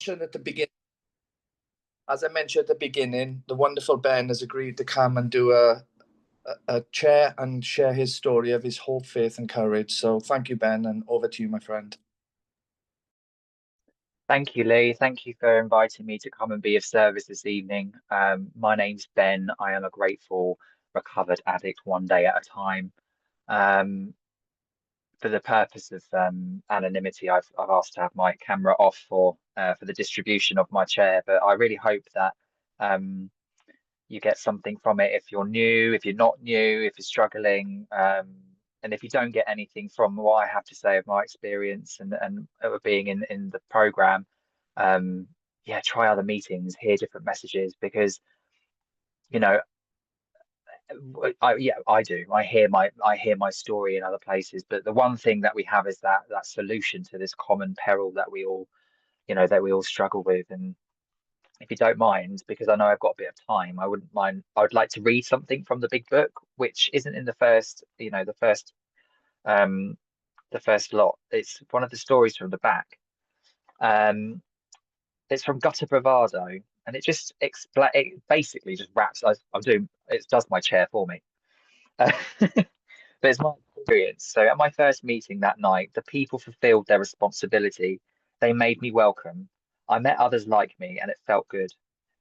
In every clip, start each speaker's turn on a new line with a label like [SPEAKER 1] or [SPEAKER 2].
[SPEAKER 1] At the beginning, as I mentioned at the beginning, the wonderful Ben has agreed to come and do a chair and share his story of his hope, faith, and courage. So thank you, Ben, and over to you, my friend.
[SPEAKER 2] Thank you, Lee. Thank you for inviting me to come and be of service this evening. My name's Ben. I am a grateful, recovered addict one day at a time. Um, for the purpose of anonymity, I've asked to have my camera off for the distribution of my chair, but I really hope that um, you get something from it if you're new, if you're not new, if you're struggling, and if you don't get anything from what I have to say of my experience and of being in the program, yeah, try other meetings, hear different messages because you know I do. I hear my story in other places, but the one thing that we have is that solution to this common peril that we all that we all struggle with. And if you don't mind, because I know I've got a bit of time, I wouldn't mind. I would like to read something from the big book, which isn't in the first, um, the first lot. It's one of the stories from the back. Um, it's from Gutter Bravado, and it basically just wraps. I'm doing it does my chair for me. But it's my experience. So at my first meeting that night, the people fulfilled their responsibility. They made me welcome. I met others like me, and it felt good.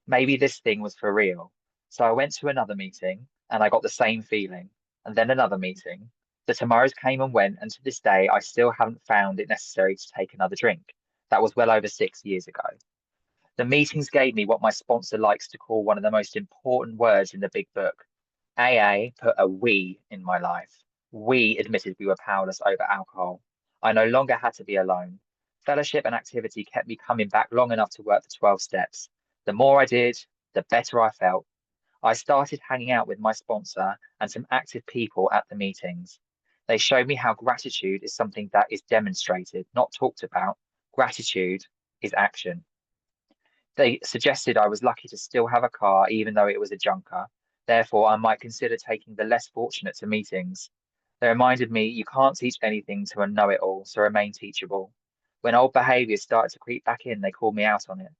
[SPEAKER 2] Maybe this thing was for real. So I went to another meeting, and I got the same feeling. And then another meeting. The tomorrows came and went, and to this day, I still haven't found it necessary to take another drink. That was well over 6 years ago. The meetings gave me what my sponsor likes to call one of the most important words in the big book. AA put a we in my life. We admitted we were powerless over alcohol. I no longer had to be alone. Fellowship and activity kept me coming back long enough to work the 12 steps. The more I did, the better I felt. I started hanging out with my sponsor and some active people at the meetings. They showed me how gratitude is something that is demonstrated, not talked about. Gratitude is action. They suggested I was lucky to still have a car, even though it was a junker. Therefore, I might consider taking the less fortunate to meetings. They reminded me you can't teach anything to a know-it-all, so remain teachable. When old behaviors started to creep back in, they called me out on it.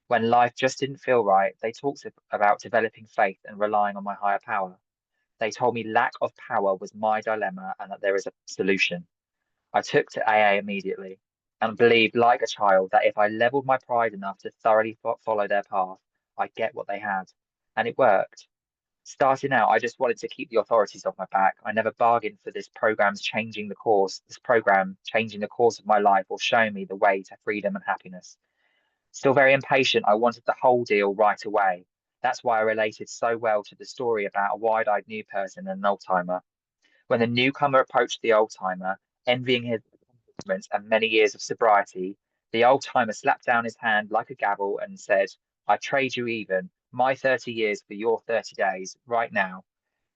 [SPEAKER 2] When life just didn't feel right, they talked about developing faith and relying on my higher power. They told me lack of power was my dilemma and that there is a solution. I took to AA immediately and believed, like a child, that if I leveled my pride enough to thoroughly follow their path, I'd get what they had. And it worked. Starting out, I just wanted to keep the authorities off my back. I never bargained for this program changing the course of my life or showing me the way to freedom and happiness. Still very impatient, I wanted the whole deal right away. That's why I related so well to the story about a wide-eyed new person and an old timer. When the newcomer approached the old timer, envying his accomplishments and many years of sobriety, the old timer slapped down his hand like a gavel and said, I trade you even, my 30 years for your 30 days, right now.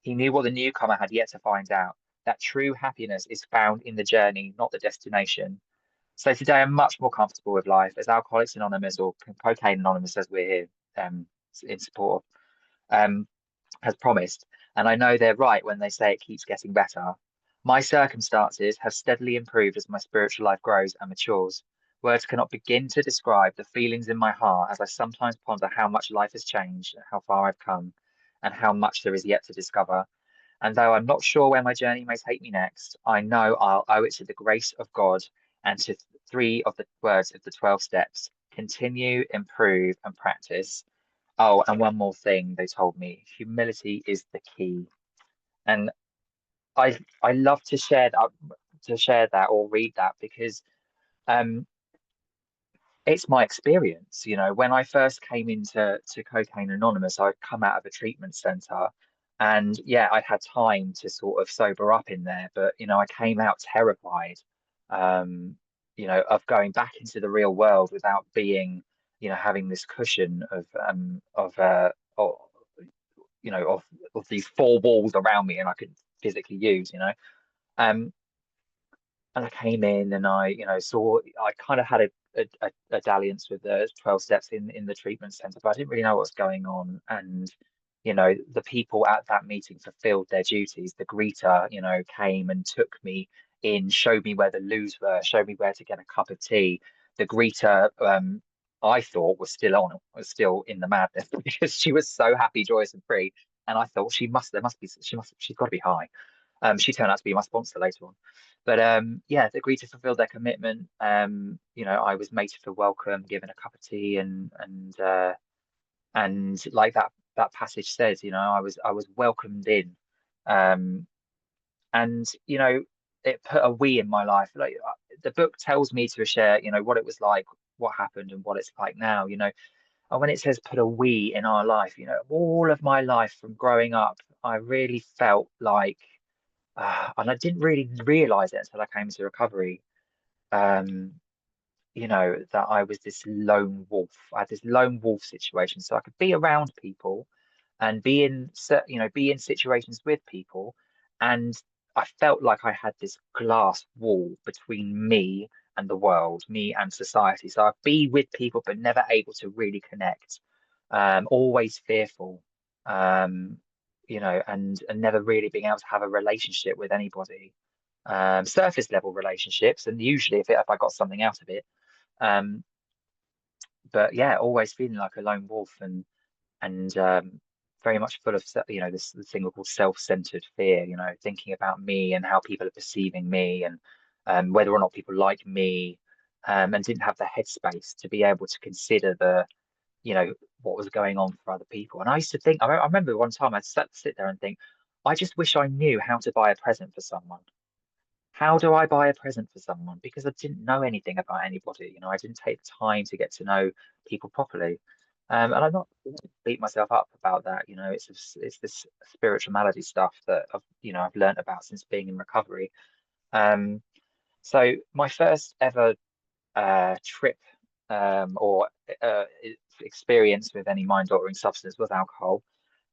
[SPEAKER 2] He knew what the newcomer had yet to find out, that true happiness is found in the journey, not the destination. So today I'm much more comfortable with life as Alcoholics Anonymous or Cocaine Anonymous, as we're here in support has promised, and I know they're right when they say it keeps getting better. My circumstances have steadily improved as my spiritual life grows and matures. Words cannot begin to describe the feelings in my heart as I sometimes ponder how much life has changed, how far I've come, and how much there is yet to discover. And though I'm not sure where my journey may take me next, I know I'll owe it to the grace of God and to three of the words of the 12 steps: continue, improve, and practice. Oh, and one more thing they told me, humility is the key. And I love to share that or read that because um it's my experience. When I first came into Cocaine Anonymous, I'd come out of a treatment center and yeah, I'd had time to sort of sober up in there, but I came out terrified, um, of going back into the real world without being, having this cushion of of these four walls around me and I could physically use. Um, and I came in and I kind of had a dalliance with the 12 steps in the treatment center, but I didn't really know what was going on. And, the people at that meeting fulfilled their duties. The greeter, came and took me in, showed me where the loos were, showed me where to get a cup of tea. The greeter I thought was still in the madness because she was so happy, joyous, and free. And I thought she's got to be high. She turned out to be my sponsor later on. But yeah, they agreed to fulfill their commitment. I was made to feel welcome, given a cup of tea, and like that passage says, I was welcomed in. Um, and it put a we in my life. Like the book tells me to share, what it was like, what happened, and what it's like now. And when it says put a we in our life, all of my life from growing up, I really felt like, and I didn't really realize it until I came to recovery. Um, that I was this lone wolf. I had this lone wolf situation, so I could be around people and be in situations with people, and I felt like I had this glass wall between me and the world, me and society. So I'd be with people, but never able to really connect. Always fearful, and never really being able to have a relationship with anybody. Surface level relationships, and usually if I got something out of it. Um, but yeah, always feeling like a lone wolf and very much full of this thing called self-centered fear. Thinking about me and how people are perceiving me and whether or not people like me, and didn't have the headspace to be able to consider you know what was going on for other people. And I used to think, I remember one time I'd sit there and think, I just wish I knew how to buy a present for someone. How do I buy a present for someone? Because I didn't know anything about anybody. I didn't take the time to get to know people properly. And I'm not beat myself up about that. It's this spiritual malady stuff that I've learned about since being in recovery. Um, so my first ever trip or experience with any mind-altering substance was alcohol.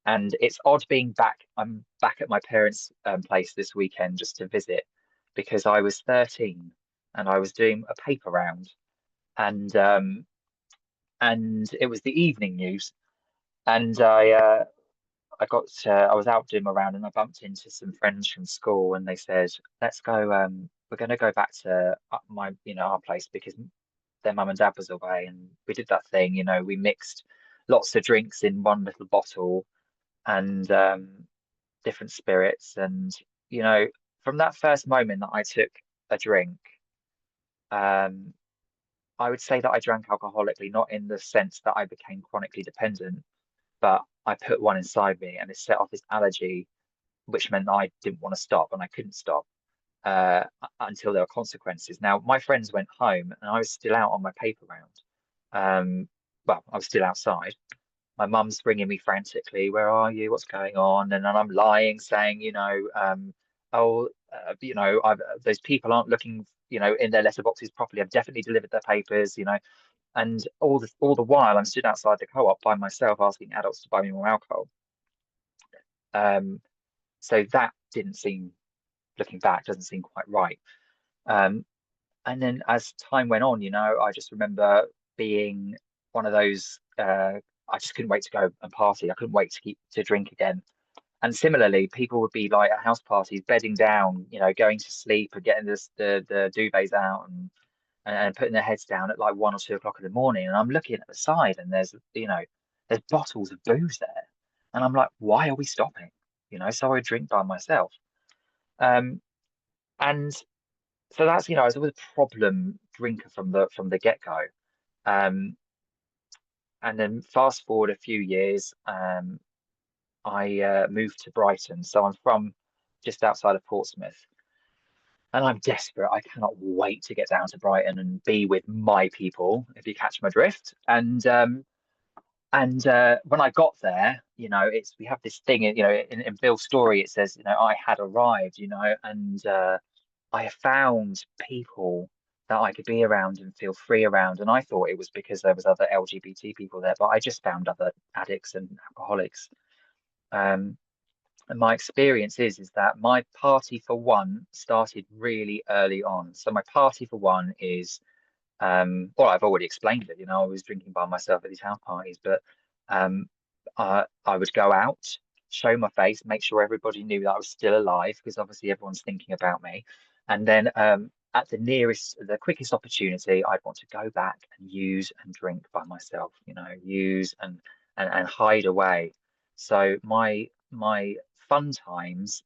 [SPEAKER 2] And it's odd being back. I'm back at my parents' place this weekend just to visit because I was 13 and I was doing a paper round, and it was the evening news, and I was out doing my round and I bumped into some friends from school and they said, let's go. We're going to go back to our place because their mum and dad was away, and we did that thing. We mixed lots of drinks in one little bottle and different spirits. And, you know, from that first moment that I took a drink, um, I would say that I drank alcoholically, not in the sense that I became chronically dependent, but I put one inside me and it set off this allergy, which meant that I didn't want to stop and I couldn't stop until there were consequences. Now, my friends went home and I was still out on my paper round. Well, I was still outside. My mum's ringing me frantically. Where are you? What's going on? And then I'm lying, saying, those people aren't looking, in their letterboxes properly. I've definitely delivered their papers, and all the while I'm stood outside the co-op by myself, asking adults to buy me more alcohol. So that didn't seem, looking back, doesn't seem quite right. And then as time went on, I just remember being one of those. I just couldn't wait to go and party. I couldn't wait to drink again. And similarly, people would be like at house parties, bedding down, going to sleep and getting the duvets out and putting their heads down at like 1 or 2 o'clock in the morning. And I'm looking at the side and there's bottles of booze there. And I'm like, why are we stopping? So I would drink by myself. Um, and so that's, I was always a problem drinker from the get-go. Um, and then fast forward a few years, I moved to Brighton. So I'm from just outside of Portsmouth. And I'm desperate. I cannot wait to get down to Brighton and be with my people, if you catch my drift. And when I got there, we have this thing, in Bill's story, it says, I had arrived, and I found people that I could be around and feel free around. And I thought it was because there was other LGBT people there, but I just found other addicts and alcoholics. Um, and my experience is that my party for one started really early on. So my party for one is, well, I've already explained it. I was drinking by myself at these house parties, but um, I would go out, show my face, make sure everybody knew that I was still alive, because obviously everyone's thinking about me. And then at the quickest opportunity, I'd want to go back and use and drink by myself, use and hide away. So my fun times,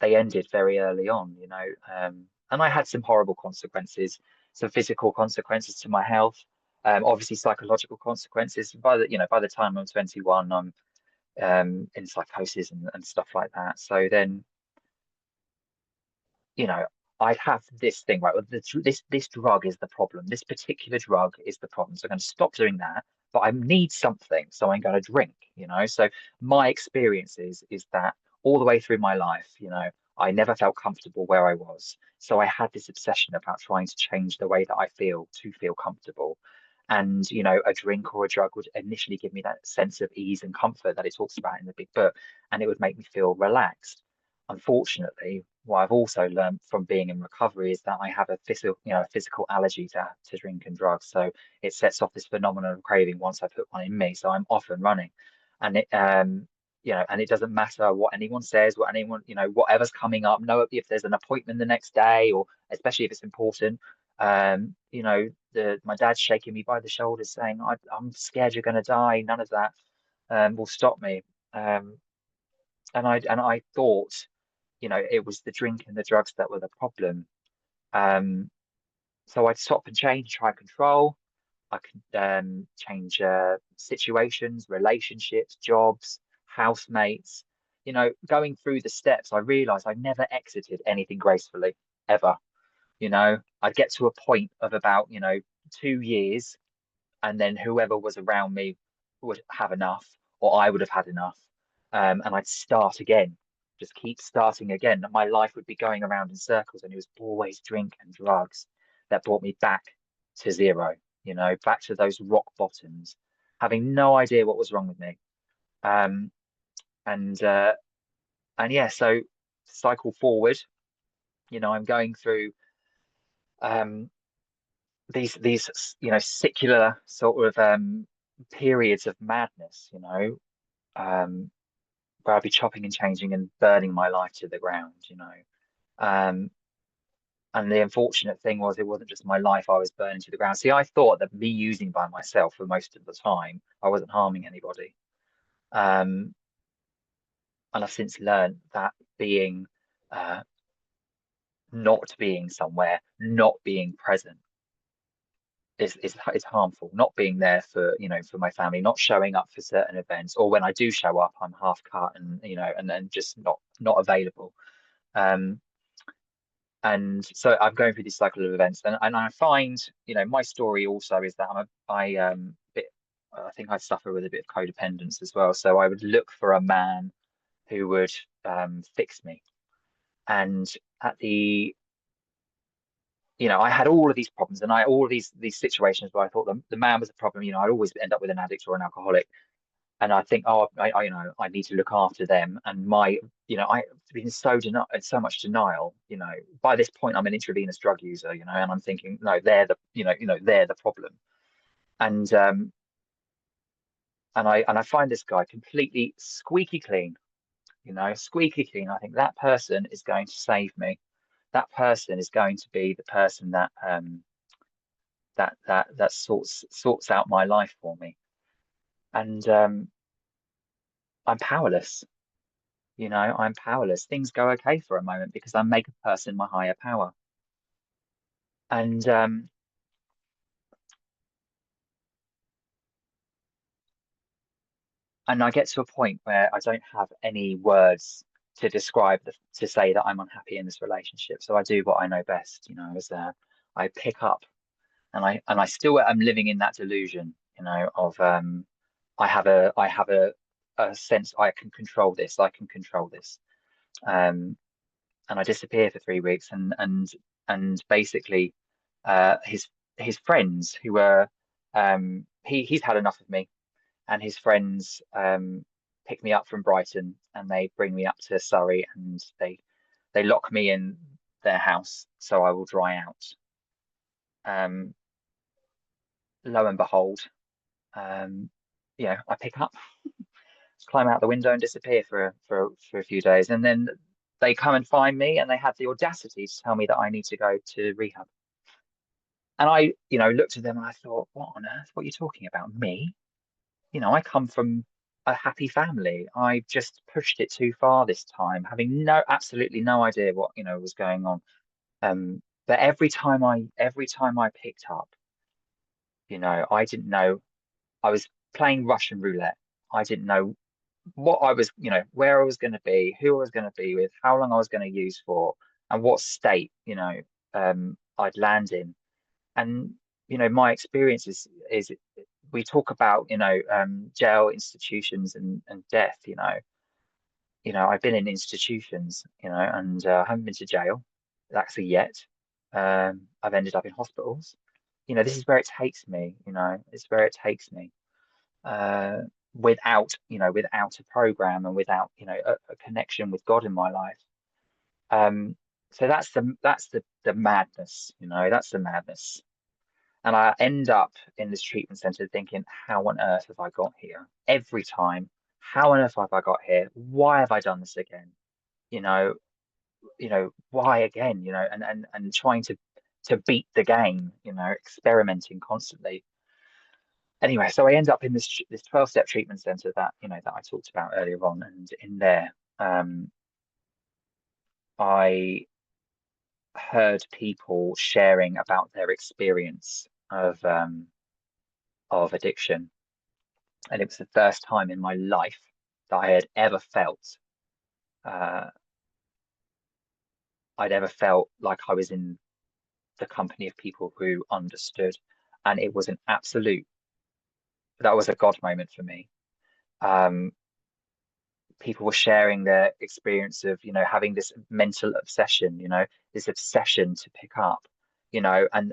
[SPEAKER 2] they ended very early on, and I had some horrible consequences, some physical consequences to my health, obviously psychological consequences. By the time I'm 21, I'm in psychosis and stuff like that. So then, I'd have this thing, right? Well, this drug is the problem. This particular drug is the problem. So I'm going to stop doing that, but I need something, so I'm going to drink. So my experience is that all the way through my life, I never felt comfortable where I was. So I had this obsession about trying to change the way that I feel to feel comfortable. And a drink or a drug would initially give me that sense of ease and comfort that it talks about in the big book, and it would make me feel relaxed. Unfortunately, what I've also learned from being in recovery is that I have a physical allergy to drink and drugs. So it sets off this phenomenon of craving once I put one in me. So I'm off and running, and it doesn't matter what anyone says, whatever's coming up. No, if there's an appointment the next day, or especially if it's important. My dad's shaking me by the shoulders, saying, "I'm scared you're going to die." None of that will stop me. And I thought, it was the drink and the drugs that were the problem. So I'd stop and change, try and control. I could change situations, relationships, jobs, housemates. Going through the steps, I realized I never exited anything gracefully, ever. I'd get to a point of about, 2 years, and then whoever was around me would have enough, or I would have had enough, and I'd start again, just keep starting again. My life would be going around in circles, and it was always drink and drugs that brought me back to zero, back to those rock bottoms, having no idea what was wrong with me. Um, and yeah, so cycle forward, I'm going through um, these secular sort of periods of madness, where I'd be chopping and changing and burning my life to the ground. Um, and the unfortunate thing was, it wasn't just my life I was burning to the ground. See, I thought that me using by myself for most of the time, I wasn't harming anybody. Um, and I've since learned that being uh, not being somewhere, not being present is harmful. Not being there for my family, not showing up for certain events, or when I do show up, I'm half cut and then just not available. Um, and so I'm going through this cycle of events, and I find, my story also is that I think I suffer with a bit of codependence as well. So I would look for a man who would fix me. And at the I had all of these problems, and all of these situations where I thought the man was a problem. I'd always end up with an addict or an alcoholic, and I think, oh, I need to look after them. And I've been so much denial. By this point, I'm an intravenous drug user. And I'm thinking, no, they're the problem. And I find this guy completely squeaky clean. Squeaky clean. I think that person is going to save me. That person is going to be the person that sorts out my life for me. And I'm powerless. I'm powerless. Things go okay for a moment because I make a person my higher power. And I get to a point where I don't have any words to say that I'm unhappy in this relationship. So I do what I know best, is I pick up, and I still am living in that delusion, of I have a sense I can control this, I can control this. And I disappear for 3 weeks, and basically his friends who were he's had enough of me, and his friends pick me up from Brighton, and they bring me up to Surrey, and they lock me in their house so I will dry out. Um, Lo and behold, um, I pick up, climb out the window, and disappear for a few days, and then they come and find me, and they had the audacity to tell me that I need to go to rehab. And I, looked at them and I thought, what on earth? What are you talking about? Me? I come from a happy family. I just pushed it too far this time, having absolutely no idea what, was going on. But every time I picked up, I didn't know. I was playing Russian roulette. I didn't know what I was, where I was going to be, who I was going to be with, how long I was going to use for, and what state, I'd land in. And my experience is we talk about jail, institutions, and death. I've been in institutions, and I haven't been to jail actually yet. I've ended up in hospitals. This is where it takes me. It's where it takes me. Uh, without a program and without a connection with God in my life. So that's the madness. That's the madness. And I end up in this treatment center thinking, how on earth have I got here? Every time, how on earth have I got here? Why have I done this again? You know, why again? And trying to beat the game, experimenting constantly. Anyway, so I end up in this 12-step treatment center that I talked about earlier on, and in there, I heard people sharing about their experience of addiction. And it was the first time in my life that uh, I'd ever felt like I was in the company of people who understood. And it was that was a God moment for me. Um, People were sharing their experience of, having this mental obsession, this obsession to pick up, and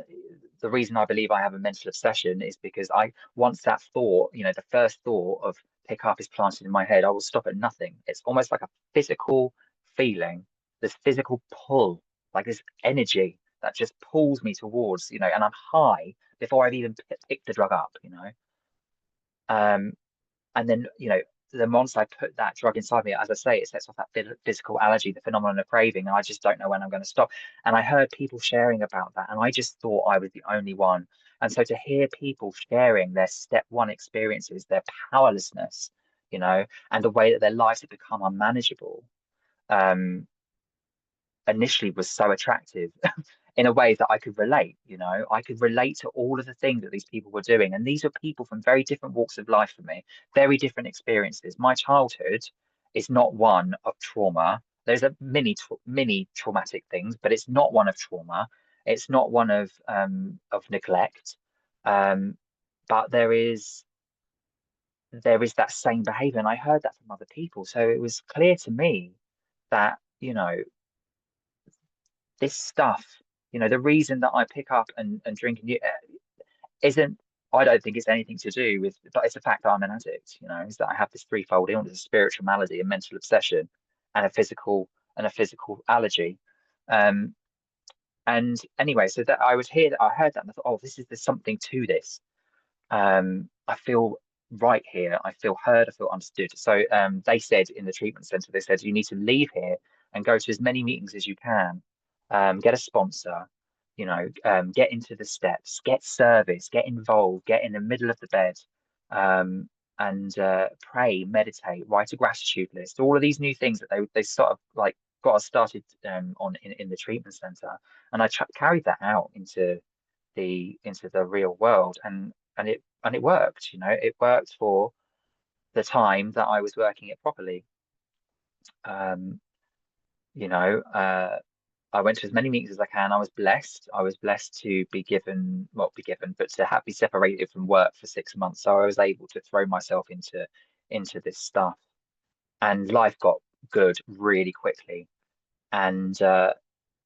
[SPEAKER 2] the reason I believe I have a mental obsession is because once that thought, the first thought of pick up is planted in my head, I will stop at nothing. It's almost like a physical feeling, this physical pull, like this energy that just pulls me towards, and I'm high before I've even picked the drug up. Um, and then, the once I put that drug inside me, as I say, it sets off that physical allergy, the phenomenon of craving, and I just don't know when I'm going to stop. And I heard people sharing about that, and I just thought I was the only one. And so to hear people sharing their step one experiences, their powerlessness, and the way that their lives have become unmanageable, um, initially was so attractive in a way that I could relate. I could relate to all of the things that these people were doing. And these are people from very different walks of life for me, very different experiences. My childhood is not one of trauma. There's a mini traumatic things, but it's not one of trauma. It's not one of neglect. Um, but there is that same behavior. And I heard that from other people. So it was clear to me that, this stuff, the reason that I pick up and drink isn't, I don't think it's anything to do with, but it's the fact that I'm an addict, is that I have this threefold illness, a spiritual malady, a mental obsession, and a physical allergy. Um, and anyway, so that I heard that and I thought, oh, there's something to this. I feel right here. I feel heard. I feel understood. So they said in the treatment center, they said you need to leave here and go to as many meetings as you can. Get a sponsor, get into the steps, get service, get involved, get in the middle of the bed, and pray, meditate, write a gratitude list. All of these new things that they sort of like got us started on in the treatment center, and I carried that out into the real world, and it worked. It worked for the time that I was working it properly. Um, you know, I went to as many meetings as I can. I was blessed. I was blessed to be given, well, be given, but to be separated from work for 6 months. So I was able to throw myself into this stuff, and life got good really quickly. And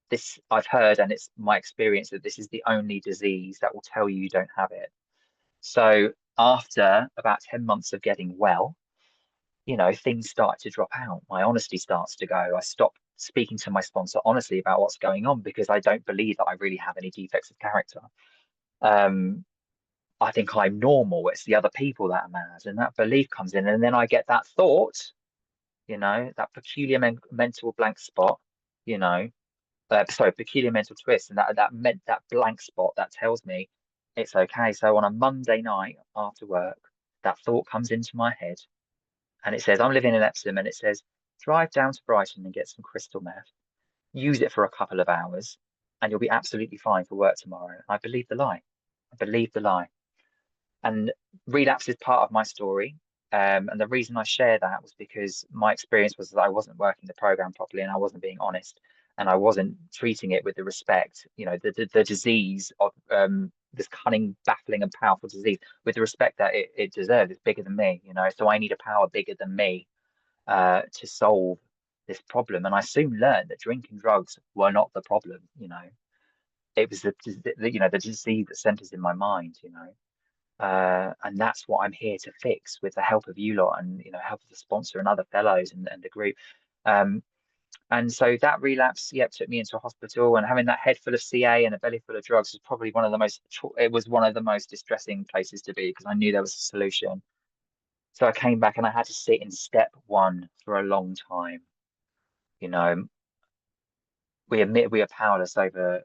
[SPEAKER 2] this I've heard, and it's my experience that this is the only disease that will tell you don't have it. So after about 10 months of getting well, things start to drop out. My honesty starts to go. I stop speaking to my sponsor honestly about what's going on because I don't believe that I really have any defects of character. Um, I think I'm normal. It's the other people that are mad, and that belief comes in, and then I get that thought. you know, that peculiar mental blank spot, you know, sorry, peculiar mental twist, and that meant that blank spot that tells me it's okay. So on a Monday night after work, that thought comes into my head, and it says I'm living in Epsom, and it says drive down to Brighton and get some crystal meth, use it for a couple of hours, and you'll be absolutely fine for work tomorrow. I believe the lie. I believe the lie. And relapse is part of my story. And the reason I share that was because my experience was that I wasn't working the program properly, and I wasn't being honest, and I wasn't treating it with the respect, you know, the disease of this cunning, baffling, and powerful disease with the respect that it deserves. It's bigger than me, you know. So I need a power bigger than me to solve this problem. And I soon learned that drink and drugs were not the problem, you know. It was the disease that centers in my mind, you know. And that's what I'm here to fix with the help of you lot, and help of the sponsor and other fellows and the group. Um, and so that relapse, yep, took me into a hospital, and having that head full of CA and a belly full of drugs was probably it was one of the most distressing places to be, because I knew there was a solution. So I came back and I had to sit in step one for a long time. You know, we admit we are powerless over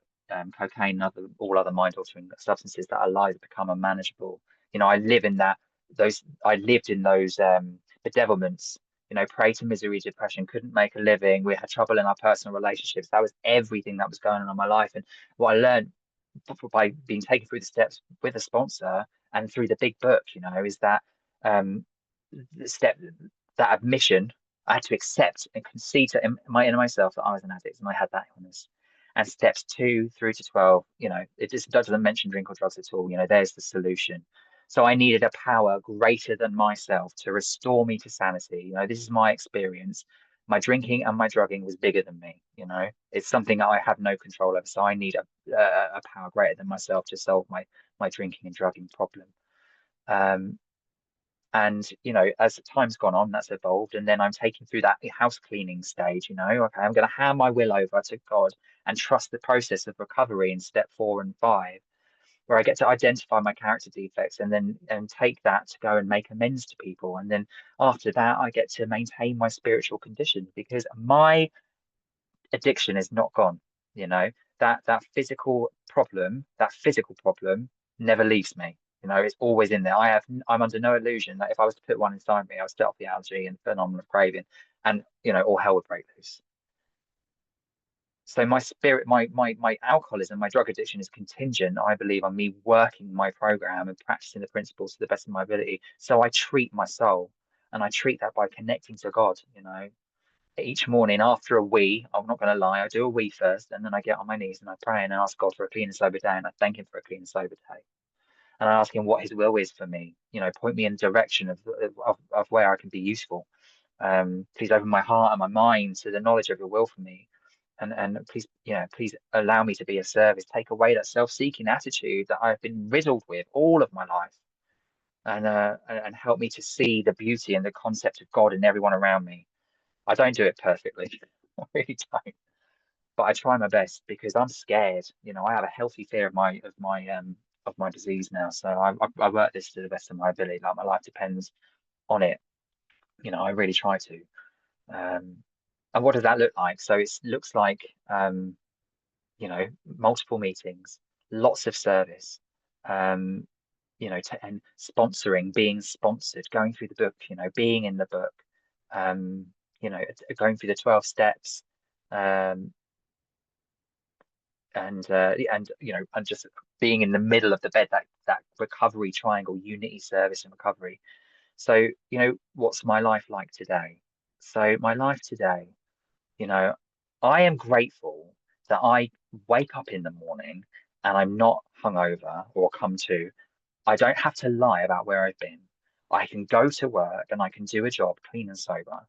[SPEAKER 2] cocaine and all other mind-altering substances that allow us to become unmanageable. I lived in those bedevilments. Prey to misery, depression, couldn't make a living. We had trouble in our personal relationships. That was everything that was going on in my life. And what I learned by being taken through the steps with a sponsor and through the big book, is that um, the step that admission, I had to accept and concede to in myself that I was an addict and I had that illness. And steps 2 through to 12, it just doesn't mention drink or drugs at all. There's the solution. So I needed a power greater than myself to restore me to sanity. This is my experience. My drinking and my drugging was bigger than me. It's something that I have no control over. So I need a power greater than myself to solve my drinking and drugging problem. And as time's gone on, that's evolved, and then I'm taking through that house cleaning stage. Okay, I'm going to hand my will over to God and trust the process of recovery in step 4 and 5, where I get to identify my character defects and then take that to go and make amends to people. And then after that, I get to maintain my spiritual condition, because my addiction is not gone. That physical problem never leaves me. It's always in there. I'm under no illusion that if I was to put one inside me, I would set off the allergy and phenomenal craving, and all hell would break loose. So my alcoholism, my drug addiction is contingent, I believe, on me working my program and practicing the principles to the best of my ability. So I treat my soul, and I treat that by connecting to God. Each morning after a wee, I'm not going to lie, I do a wee first, and then I get on my knees and I pray and I ask God for a clean and sober day, and I thank Him for a clean and sober day. And I ask Him what His will is for me. Point me in the direction of where I can be useful. Please open my heart and my mind to the knowledge of Your will for me, and please allow me to be of service. Take away that self-seeking attitude that I've been riddled with all of my life, and help me to see the beauty and the concept of God in everyone around me. I don't do it perfectly. I really don't. But I try my best because I'm scared. I have a healthy fear of my disease now. So I work this to the best of my ability. Like, my life depends on it. I really try to. And what does that look like? So it looks like multiple meetings, lots of service, and sponsoring, being sponsored, going through the book, being in the book, um, going through the 12 steps, um, and just being in the middle of the bed, that recovery triangle, unity, service, and recovery. So, what's my life like today? So my life today, I am grateful that I wake up in the morning and I'm not hungover or come to. I don't have to lie about where I've been. I can go to work and I can do a job clean and sober.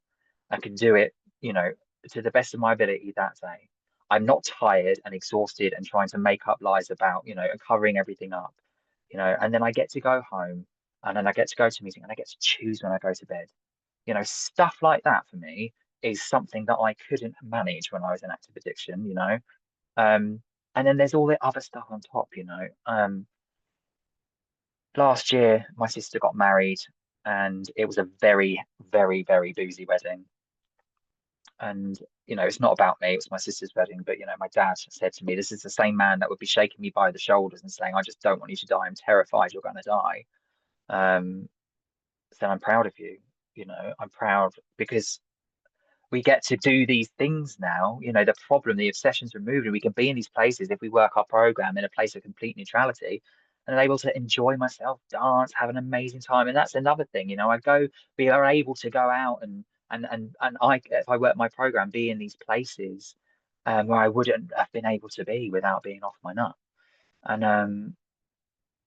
[SPEAKER 2] I can do it, to the best of my ability that day. I'm not tired and exhausted and trying to make up lies about, and covering everything up, and then I get to go home, and then I get to go to a meeting, and I get to choose when I go to bed. Stuff like that for me is something that I couldn't manage when I was in active addiction, Um, and then there's all the other stuff on top. Last year, my sister got married, and it was a very, very, very boozy wedding. And it's not about me, it was my sister's wedding, but my dad said to me, this is the same man that would be shaking me by the shoulders and saying, I just don't want you to die, I'm terrified you're going to die. Then I'm proud of you. I'm proud because we get to do these things now. The problem, the obsession's removed, and we can be in these places if we work our program in a place of complete neutrality, and I'm able to enjoy myself, dance, have an amazing time. And that's another thing. We are able to go out and if I work my program, be in these places where I wouldn't have been able to be without being off my nut.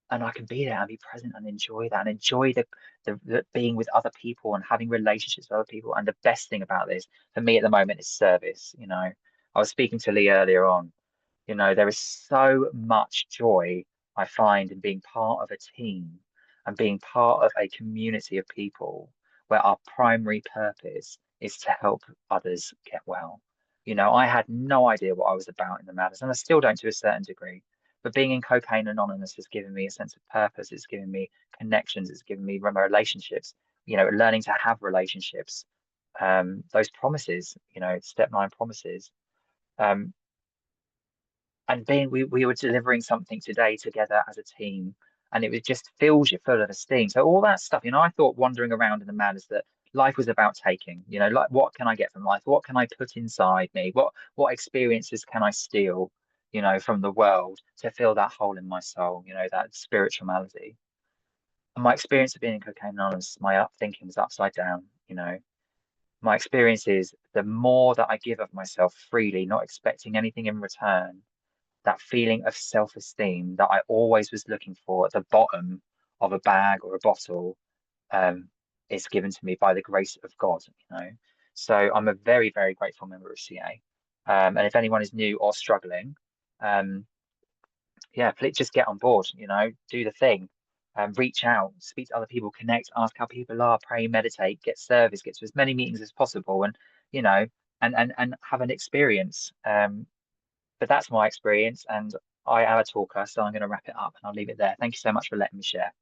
[SPEAKER 2] And I can be there and be present and enjoy that and enjoy the being with other people and having relationships with other people. And the best thing about this for me at the moment is service. I was speaking to Lee earlier on. There is so much joy I find in being part of a team and being part of a community of people where our primary purpose is to help others get well. I had no idea what I was about in the matters, and I still don't to a certain degree. But being in Cocaine Anonymous has given me a sense of purpose. It's given me connections. It's given me relationships, learning to have relationships. Those promises, step 9 promises. Um, and being we were delivering something today together as a team, and it was just fills you full of esteem. So all that stuff, I thought wandering around in the madness that life was about taking, like what can I get from life? What can I put inside me? What experiences can I steal, from the world to fill that hole in my soul, that spiritual malady. And my experience of being in Cocaine Anonymous, my up thinking was upside down, My experience is the more that I give of myself freely, not expecting anything in return, that feeling of self-esteem that I always was looking for at the bottom of a bag or a bottle, is given to me by the grace of God. So I'm a very, very grateful member of CA. And if anyone is new or struggling, um, yeah, please just get on board, do the thing. Reach out, speak to other people, connect, ask how people are, pray, meditate, get service, get to as many meetings as possible, and and have an experience. But that's my experience, and I am a talker, so I'm going to wrap it up and I'll leave it there. Thank you so much for letting me share.